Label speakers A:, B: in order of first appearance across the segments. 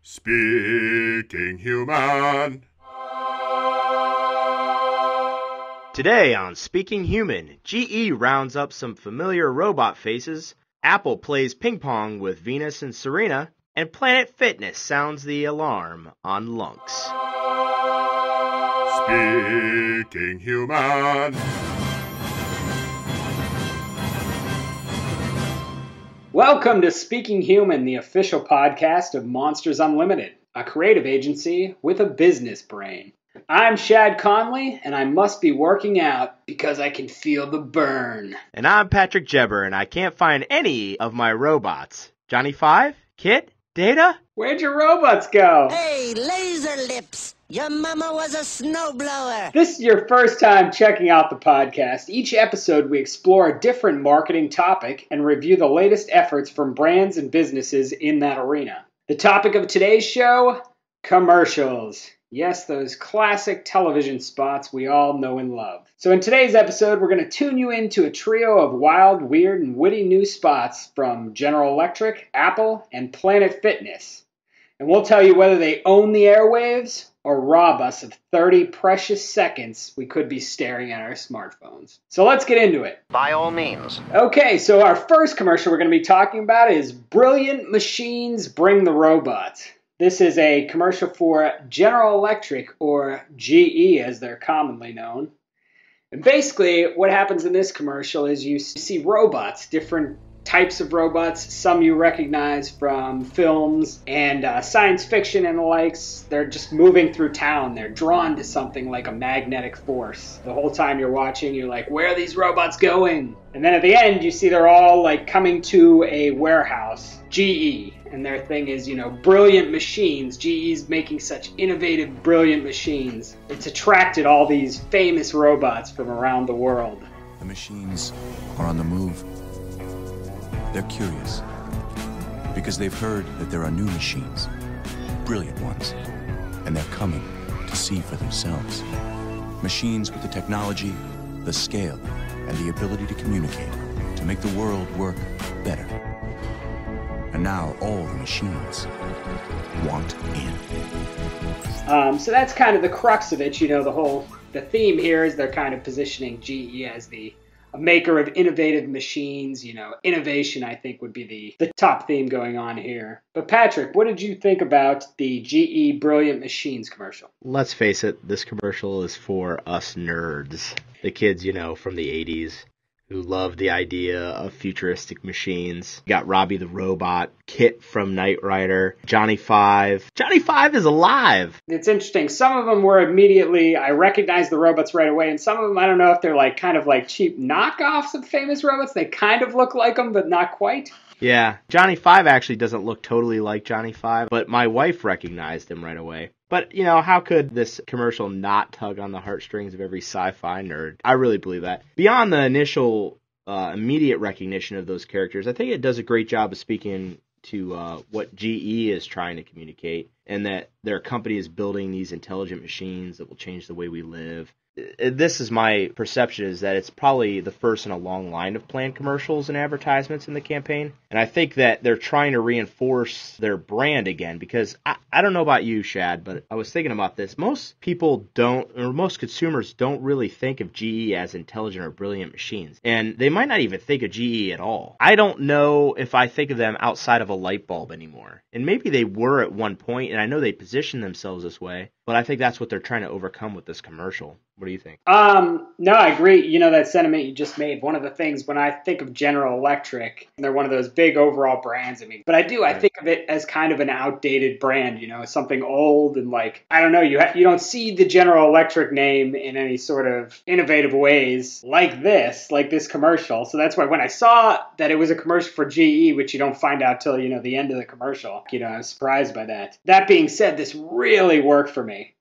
A: Speaking Human.
B: Today on Speaking Human, GE rounds up some familiar robot faces, Apple plays ping pong with Venus and Serena, and Planet Fitness sounds the alarm on lunks.
A: Speaking Human.
C: Welcome to Speaking Human, the official podcast of Monsters Unlimited, a creative agency with a business brain. I'm Shad Conley, and I must be working out because I can feel the burn.
B: And I'm Patrick Jebber, and I can't find any of my robots. Johnny Five? Kit? Data?
C: Where'd your robots go?
D: Hey, laser lips! Your mama was a snowblower!
C: This is your first time checking out the podcast. Each episode, we explore a different marketing topic and review the latest efforts from brands and businesses in that arena. The topic of today's show, commercials. Yes, those classic television spots we all know and love. So in today's episode, we're going to tune you into a trio of wild, weird, and witty new spots from General Electric, Apple, and Planet Fitness. And we'll tell you whether they own the airwaves or rob us of 30 precious seconds we could be staring at our smartphones. So let's get into it.
D: By all means.
C: Okay, so our first commercial we're going to be talking about is Brilliant Machines Bring the Robots. This is a commercial for General Electric, or GE as they're commonly known. And basically what happens in this commercial is you see robots, different types of robots. Some you recognize from films and science fiction and the likes. They're just moving through town. They're drawn to something like a magnetic force. The whole time you're watching, you're like, where are these robots going? And then at the end, you see they're all like coming to a warehouse, GE. And their thing is, brilliant machines. GE's making such innovative, brilliant machines. It's attracted all these famous robots from around the world.
E: The machines are on the move. They're curious because they've heard that there are new machines, brilliant ones, and they're coming to see for themselves. Machines with the technology, the scale, and the ability to communicate, to make the world work better. And now all the machines want in.
C: So that's kind of the crux of it. The theme here is they're kind of positioning GE as a maker of innovative machines. Innovation, I think, would be the top theme going on here. But Patrick, what did you think about the GE Brilliant Machines commercial?
B: Let's face it, this commercial is for us nerds. The kids, from the 80s. Who loved the idea of futuristic machines. You got Robbie the Robot, Kit from Knight Rider, Johnny Five. Johnny Five is alive!
C: It's interesting. Some of them were I recognized the robots right away, and some of them, I don't know if they're kind of cheap knockoffs of famous robots. They kind of look like them, but not quite.
B: Yeah, Johnny Five actually doesn't look totally like Johnny Five, but my wife recognized him right away. But, how could this commercial not tug on the heartstrings of every sci-fi nerd? I really believe that. Beyond the initial immediate recognition of those characters, I think it does a great job of speaking to what GE is trying to communicate, and that their company is building these intelligent machines that will change the way we live. This is my perception, is that it's probably the first in a long line of planned commercials and advertisements in the campaign. And I think that they're trying to reinforce their brand again, because I don't know about you, Shad, but I was thinking about this. Most people most consumers don't really think of GE as intelligent or brilliant machines. And they might not even think of GE at all. I don't know if I think of them outside of a light bulb anymore. And maybe they were at one point, and I know they position themselves this way, but I think that's what they're trying to overcome with this commercial. What do you think?
C: No, I agree. That sentiment you just made. One of the things when I think of General Electric, they're one of those big overall brands. But I think of it as kind of an outdated brand, something old and I don't know, you don't see the General Electric name in any sort of innovative ways like this commercial. So that's why when I saw that it was a commercial for GE, which you don't find out till, the end of the commercial, I was surprised by that. That being said, this really worked for me.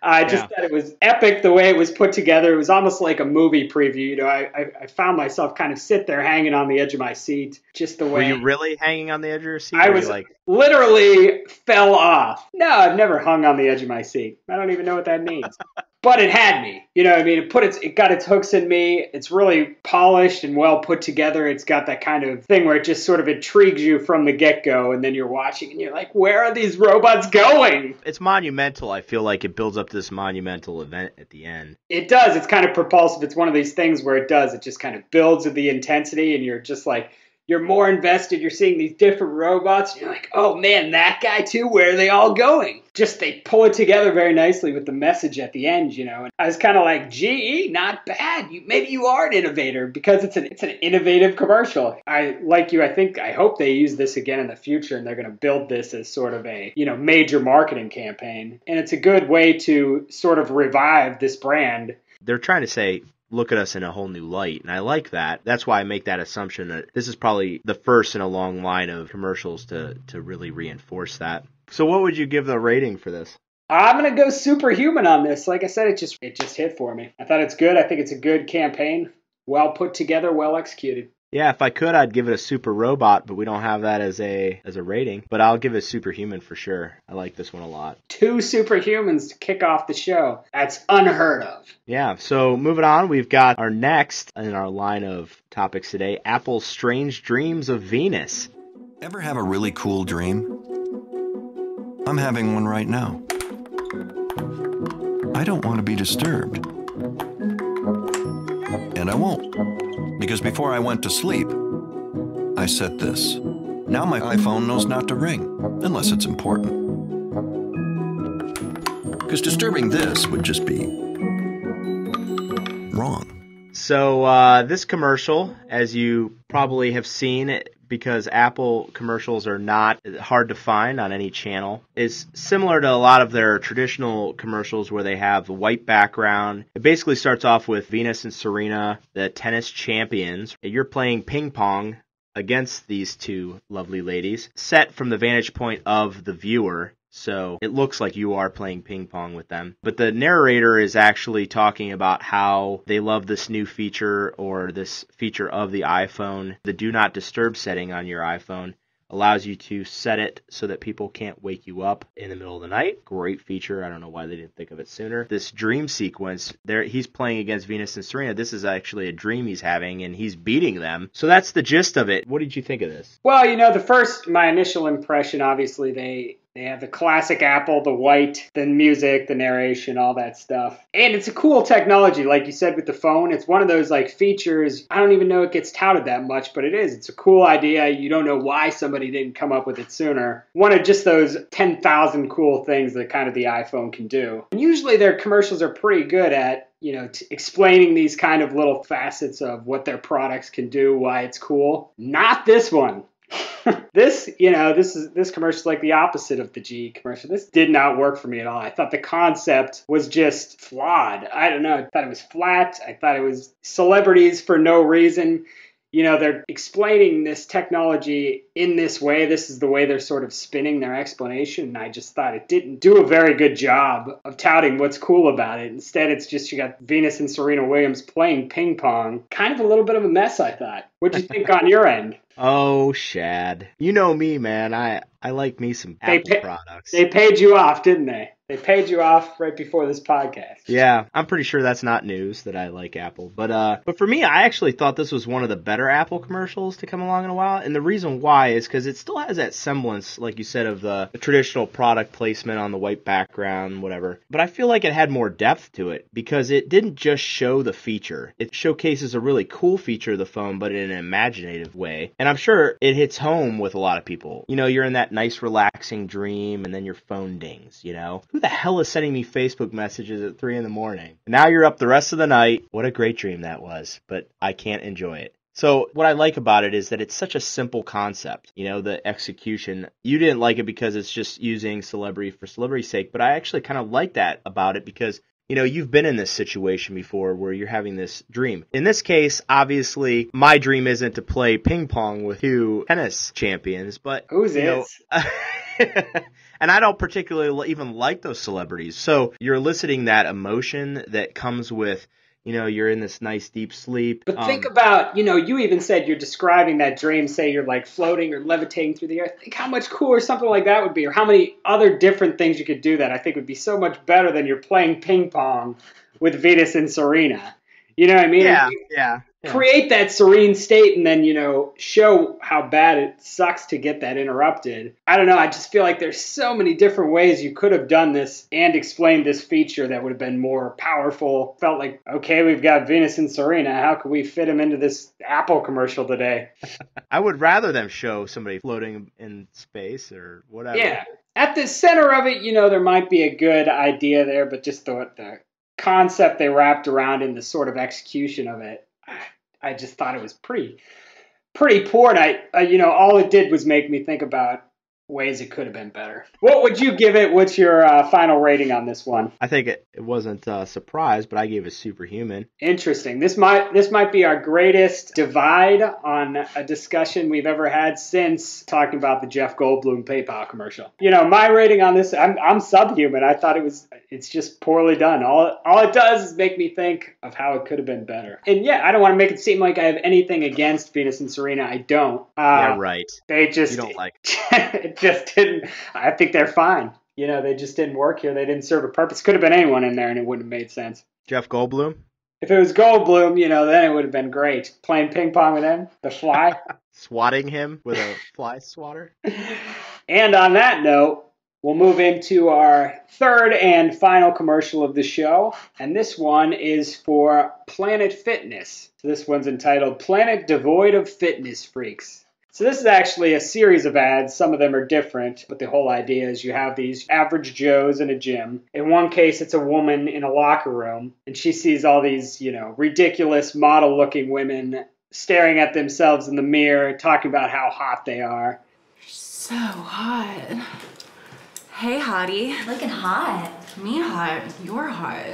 C: I just thought it was epic the way it was put together. It was almost like a movie preview. I found myself kind of sit there hanging on the edge of my seat. Just the way.
B: Were you really hanging on the edge of your seat?
C: I was literally fell off. No, I've never hung on the edge of my seat. I don't even know what that means. but it had me. You know what I mean? It got its hooks in me. It's really polished and well put together. It's got that kind of thing where it just sort of intrigues you from the get-go, and then you're watching and you're like, where are these robots going?
B: It's monumental. I feel like it builds up this monumental event at the end.
C: It does. It's kind of propulsive. It's one of these things where it just kind of builds with the intensity, and you're just like, you're more invested. You're seeing these different robots. And you're like, oh man, that guy too. Where are they all going? Just they pull it together very nicely with the message at the end, you know. And I was kind of like, GE, not bad. Maybe you are an innovator, because it's an innovative commercial. I hope they use this again in the future, and they're going to build this as sort of a, you know, major marketing campaign. And it's a good way to sort of revive this brand.
B: They're trying to say, look at us in a whole new light. And I like that. That's why I make that assumption that this is probably the first in a long line of commercials to really reinforce that. So what would you give the rating for this?
C: I'm going to go superhuman on this. Like I said, it just hit for me. I thought it's good. I think it's a good campaign. Well put together, well executed.
B: Yeah, if I could, I'd give it a super robot, but we don't have that as a rating. But I'll give it superhuman for sure. I like this one a lot. 2 superhumans to kick off the show. That's unheard of. Yeah, so moving on, we've got our next in our line of topics today, Apple's Strange Dreams of Venus.
E: Ever have a really cool dream? I'm having one right now. I don't want to be disturbed. And I won't. Because before I went to sleep, I set this. Now my iPhone knows not to ring, unless it's important. Because disturbing this would just be wrong.
B: So this commercial, as you probably have seen, because Apple commercials are not hard to find on any channel, is similar to a lot of their traditional commercials where they have a white background. It basically starts off with Venus and Serena, the tennis champions. You're playing ping pong against these two lovely ladies, set from the vantage point of the viewer. So it looks like you are playing ping pong with them. But the narrator is actually talking about how they love this new feature, or this feature of the iPhone. The Do Not Disturb setting on your iPhone allows you to set it so that people can't wake you up in the middle of the night. Great feature. I don't know why they didn't think of it sooner. This dream sequence, there he's playing against Venus and Serena. This is actually a dream he's having, and he's beating them. So that's the gist of it. What did you think of this?
C: Well, you know, my initial impression, obviously, they have the classic Apple, the white, the music, the narration, all that stuff. And it's a cool technology, like you said, with the phone. It's one of those like features, I don't even know it gets touted that much, but it is. It's a cool idea. You don't know why somebody didn't come up with it sooner. One of just those 10,000 cool things that kind of the iPhone can do. And usually their commercials are pretty good at, you know, explaining these kind of little facets of what their products can do, why it's cool. Not this one. This commercial is like the opposite of the GE commercial. This did not work for me at all. I thought the concept was just flawed. I don't know. I thought it was flat. I thought it was celebrities for no reason. You know, they're explaining this technology in this way. This is the way they're sort of spinning their explanation. And I just thought it didn't do a very good job of touting what's cool about it. Instead, it's just you got Venus and Serena Williams playing ping pong. Kind of a little bit of a mess, I thought. What'd you think on your end?
B: Oh, Shad. You know me, man. I like me some Apple products.
C: They paid you off, didn't they? They paid you off right before this podcast.
B: Yeah, I'm pretty sure that's not news that I like Apple. But for me, I actually thought this was one of the better Apple commercials to come along in a while. And the reason why is because it still has that semblance, like you said, of the traditional product placement on the white background, whatever. But I feel like it had more depth to it because it didn't just show the feature. It showcases a really cool feature of the phone, but in an imaginative way. And I'm sure it hits home with a lot of people. You know, you're in that nice, relaxing dream, and then your phone dings, you know? Who the hell is sending me Facebook messages at 3 a.m? And now you're up the rest of the night. What a great dream that was, but I can't enjoy it. So what I like about it is that it's such a simple concept, you know, the execution. You didn't like it because it's just using celebrity for celebrity's sake, but I actually kind of like that about it because, you know, you've been in this situation before where you're having this dream. In this case, obviously, my dream isn't to play ping pong with two tennis champions, but
C: who's is?
B: And I don't particularly even like those celebrities. So you're eliciting that emotion that comes with, you're in this nice deep sleep.
C: But think about, you even said you're describing that dream, say you're like floating or levitating through the air. Think how much cooler something like that would be, or how many other different things you could do that I think would be so much better than you're playing ping pong with Venus and Serena. You know what I mean?
B: Yeah.
C: Create that serene state and then, show how bad it sucks to get that interrupted. I don't know. I just feel like there's so many different ways you could have done this and explained this feature that would have been more powerful. Felt like, okay, we've got Venus and Serena. How could we fit them into this Apple commercial today?
B: I would rather them show somebody floating in space or whatever.
C: Yeah. At the center of it, there might be a good idea there, but just the concept they wrapped around in the sort of execution of it, I just thought it was pretty poor. And all it did was make me think about ways it could have been better. What would you give it? What's your final rating on this one?
B: I think it wasn't a surprise, but I gave it superhuman.
C: Interesting. This might be our greatest divide on a discussion we've ever had since talking about the Jeff Goldblum PayPal commercial. My rating on this, I'm subhuman. I thought it's just poorly done. All it does is make me think of how it could have been better. And yeah, I don't want to make it seem like I have anything against Venus and Serena. I don't.
B: Yeah, right.
C: They just,
B: you don't like
C: it just didn't. I think they're fine. They just didn't work here. They didn't serve a purpose. Could have been anyone in there and it wouldn't have made sense.
B: Jeff Goldblum?
C: If it was Goldblum, then it would have been great. Playing ping pong with him, the fly.
B: Swatting him with a fly swatter.
C: And on that note, we'll move into our third and final commercial of the show. And this one is for Planet Fitness. So this one's entitled Planet Devoid of Fitness Freaks. So this is actually a series of ads. Some of them are different, but the whole idea is you have these average Joes in a gym. In one case, it's a woman in a locker room, and she sees all these, ridiculous model-looking women staring at themselves in the mirror, talking about how hot they are.
F: So hot. Hey, hottie.
G: Looking hot.
F: Me hot. You're hot.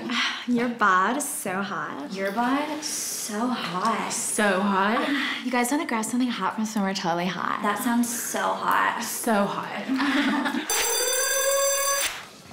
G: Your bod is so hot. Your bod? So hot.
F: So hot.
G: You guys want to grab something hot from somewhere totally hot? That sounds so hot.
F: So hot.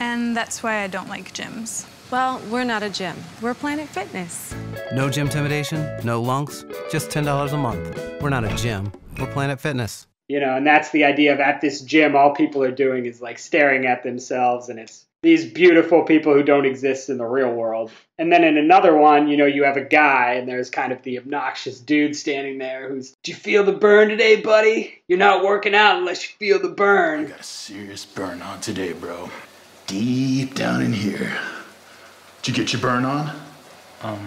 H: And that's why I don't like gyms.
I: Well, we're not a gym. We're Planet Fitness.
J: No gym intimidation, no lunks, just $10 a month. We're not a gym. We're Planet Fitness.
C: And that's the idea of at this gym, all people are doing is like staring at themselves, and it's these beautiful people who don't exist in the real world. And then in another one, you have a guy, and there's kind of the obnoxious dude standing there who's, "Do you feel the burn today, buddy? You're not working out unless you feel the burn."
K: I got a serious burn on today, bro. Deep down in here. Did you get your burn on?
L: I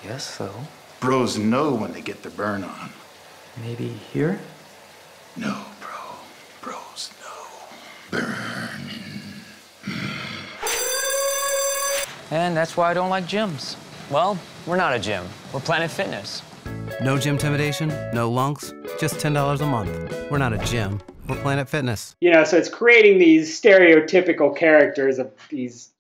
L: guess so.
K: Bros know when they get their burn on.
L: Maybe here?
K: No, bro. Bros know. Burning.
L: And that's why I don't like gyms. Well, we're not a gym. We're Planet Fitness.
J: No gym intimidation, no lunks, just $10 a month. We're not a gym. We're Planet Fitness.
C: So it's creating these stereotypical characters of these,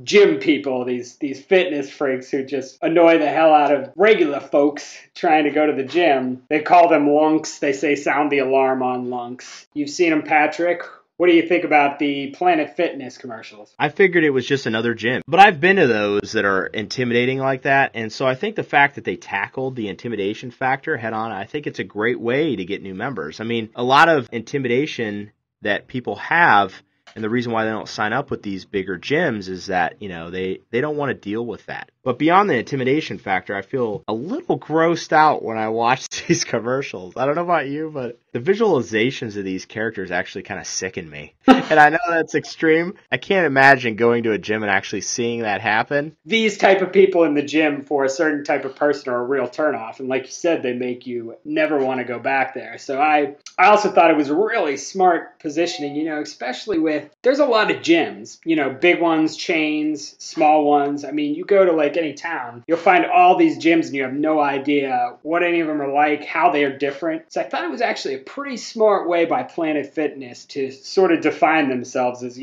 C: gym people, these fitness freaks who just annoy the hell out of regular folks trying to go to the gym. They call them lunks. They say sound the alarm on lunks. You've seen them, Patrick. What do you think about the Planet Fitness commercials?
B: I figured it was just another gym. But I've been to those that are intimidating like that. And so I think the fact that they tackled the intimidation factor head on, I think it's a great way to get new members. I mean, a lot of intimidation that people have, and the reason why they don't sign up with these bigger gyms is that, they don't want to deal with that. But beyond the intimidation factor, I feel a little grossed out when I watch these commercials. I don't know about you, but the visualizations of these characters actually kind of sicken me. And I know that's extreme. I can't imagine going to a gym and actually seeing that happen.
C: These type of people in the gym for a certain type of person are a real turnoff. And like you said, they make you never want to go back there. So I also thought it was really smart positioning, especially with, there's a lot of gyms, big ones, chains, small ones. I mean, you go to like any town, you'll find all these gyms and you have no idea what any of them are like, how they are different. So I thought it was actually a pretty smart way by Planet Fitness to sort of define themselves as,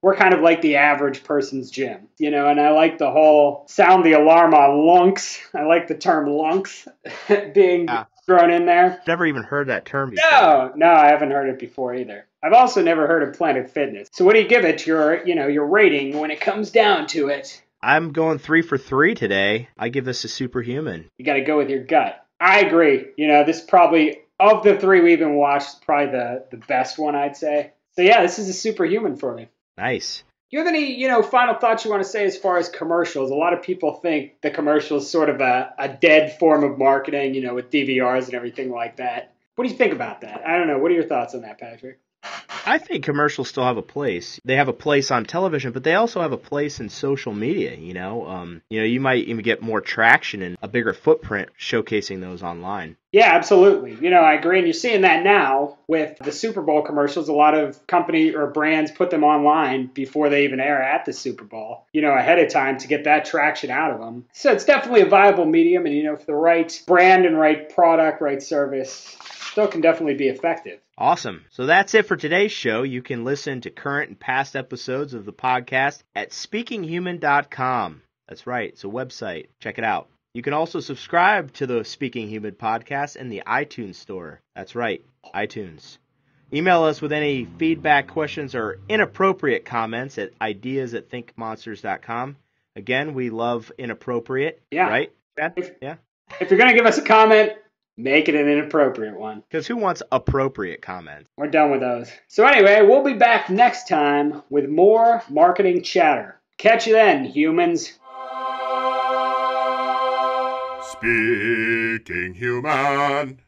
C: we're kind of like the average person's gym, and I like the whole sound the alarm on lunks. I like the term lunks being thrown in there.
B: Never even heard that term before.
C: No, I haven't heard it before either. I've also never heard of Planet Fitness. So what do you give it your rating when it comes down to it?
B: I'm going 3 for 3 today. I give this a superhuman.
C: You got to go with your gut. I agree. You know, this probably, of the 3 we've been watched, probably the best one, I'd say. So yeah, this is a superhuman for me.
B: Nice.
C: Do you have any, final thoughts you want to say as far as commercials? A lot of people think the commercial is sort of a dead form of marketing, with DVRs and everything like that. What do you think about that? I don't know. What are your thoughts on that, Patrick?
B: I think commercials still have a place. They have a place on television, but they also have a place in social media, you might even get more traction and a bigger footprint showcasing those online.
C: Yeah, absolutely. I agree. And you're seeing that now with the Super Bowl commercials. A lot of company or brands put them online before they even air at the Super Bowl, ahead of time to get that traction out of them. So it's definitely a viable medium. And, for the right brand and right product, right service, still can definitely be effective.
B: Awesome. So that's it for today's show. You can listen to current and past episodes of the podcast at speakinghuman.com. That's right. It's a website. Check it out. You can also subscribe to the Speaking Human podcast in the iTunes store. That's right, iTunes. Email us with any feedback, questions, or inappropriate comments at ideas@thinkmonsters.com. Again, we love inappropriate.
C: Yeah.
B: Right, Chad? Yeah.
C: If you're going to give us a comment, make it an inappropriate one.
B: Because who wants appropriate comments?
C: We're done with those. So anyway, we'll be back next time with more marketing chatter. Catch you then, humans.
A: Speaking Human.